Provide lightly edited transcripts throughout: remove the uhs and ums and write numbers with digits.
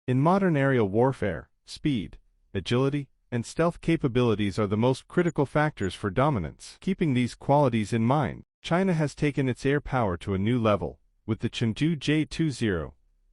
In modern aerial warfare, speed, agility, and stealth capabilities are the most critical factors for dominance. Keeping these qualities in mind, China has taken its air power to a new level, with the Chengdu J-20,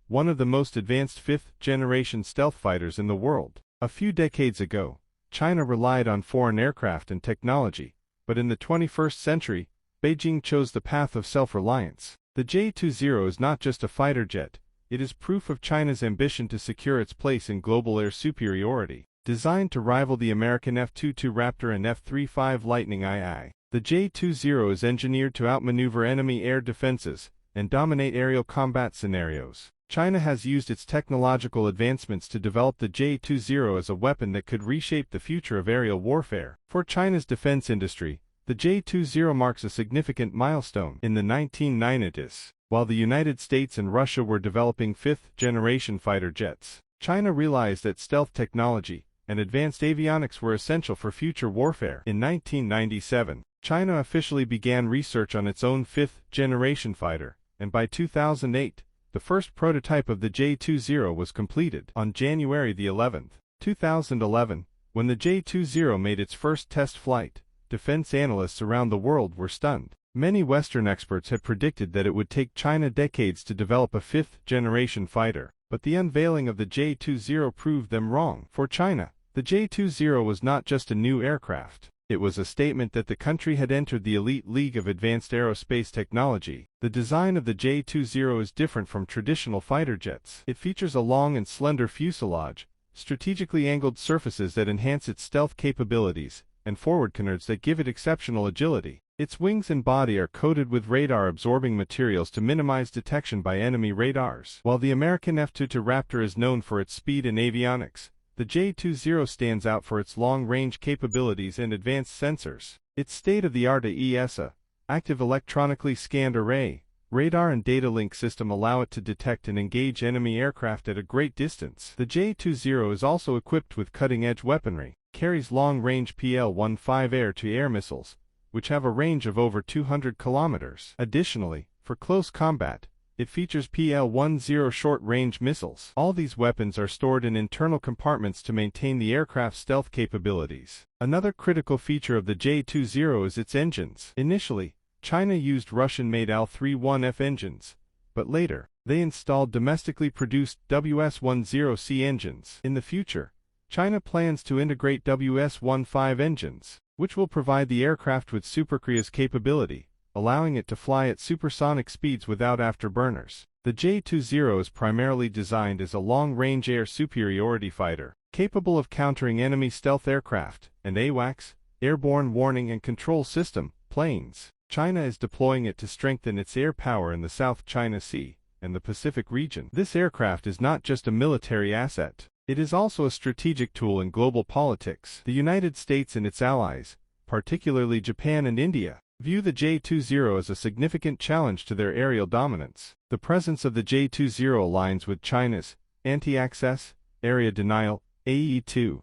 one of the most advanced fifth-generation stealth fighters in the world. A few decades ago, China relied on foreign aircraft and technology, but in the 21st century, Beijing chose the path of self-reliance. The J-20 is not just a fighter jet, it is proof of China's ambition to secure its place in global air superiority. Designed to rival the American F-22 Raptor and F-35 Lightning II, the J-20 is engineered to outmaneuver enemy air defenses and dominate aerial combat scenarios. China has used its technological advancements to develop the J-20 as a weapon that could reshape the future of aerial warfare. For China's defense industry, the J-20 marks a significant milestone. In the 1990s, while the United States and Russia were developing fifth-generation fighter jets, China realized that stealth technology and advanced avionics were essential for future warfare. In 1997, China officially began research on its own fifth-generation fighter, and by 2008, the first prototype of the J-20 was completed. On January 11, 2011, when the J-20 made its first test flight, defense analysts around the world were stunned. Many Western experts had predicted that it would take China decades to develop a fifth-generation fighter, but the unveiling of the J-20 proved them wrong. For China, the J-20 was not just a new aircraft. It was a statement that the country had entered the elite league of advanced aerospace technology. The design of the J-20 is different from traditional fighter jets. It features a long and slender fuselage, strategically angled surfaces that enhance its stealth capabilities, and forward canards that give it exceptional agility. Its wings and body are coated with radar-absorbing materials to minimize detection by enemy radars. While the American F-22 Raptor is known for its speed and avionics, the J-20 stands out for its long-range capabilities and advanced sensors. Its state-of-the-art AESA, active electronically scanned array, radar and data link system allow it to detect and engage enemy aircraft at a great distance. The J-20 is also equipped with cutting-edge weaponry, carries long-range PL-15 air-to-air missiles, which have a range of over 200 kilometers. Additionally, for close combat, it features PL-10 short-range missiles. All these weapons are stored in internal compartments to maintain the aircraft's stealth capabilities. Another critical feature of the J-20 is its engines. Initially, China used Russian-made Al-31F engines, but later, they installed domestically produced WS-10C engines. In the future, China plans to integrate WS-15 engines, which will provide the aircraft with supercruise capability, allowing it to fly at supersonic speeds without afterburners. The J-20 is primarily designed as a long-range air superiority fighter, capable of countering enemy stealth aircraft and AWACS, airborne warning and control system, planes. China is deploying it to strengthen its air power in the South China Sea and the Pacific region. This aircraft is not just a military asset. It is also a strategic tool in global politics. The United States and its allies, particularly Japan and India, view the J-20 as a significant challenge to their aerial dominance. The presence of the J-20 aligns with China's anti-access, area denial, AE2,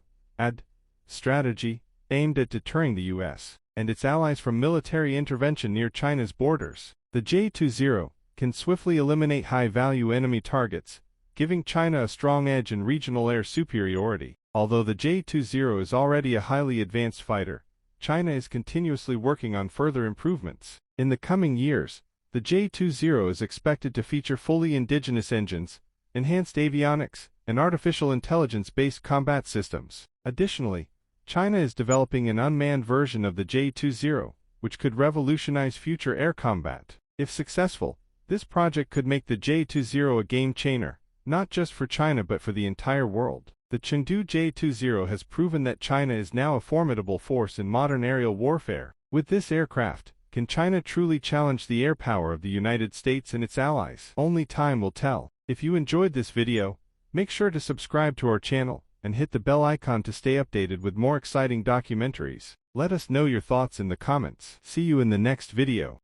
strategy, aimed at deterring the U.S. and its allies from military intervention near China's borders. The J-20 can swiftly eliminate high-value enemy targets, giving China a strong edge in regional air superiority. Although the J-20 is already a highly advanced fighter, China is continuously working on further improvements. In the coming years, the J-20 is expected to feature fully indigenous engines, enhanced avionics, and artificial intelligence-based combat systems. Additionally, China is developing an unmanned version of the J-20, which could revolutionize future air combat. If successful, this project could make the J-20 a game-changer, not just for China but for the entire world. The Chengdu J-20 has proven that China is now a formidable force in modern aerial warfare. With this aircraft, can China truly challenge the air power of the United States and its allies? Only time will tell. If you enjoyed this video, make sure to subscribe to our channel and hit the bell icon to stay updated with more exciting documentaries. Let us know your thoughts in the comments. See you in the next video.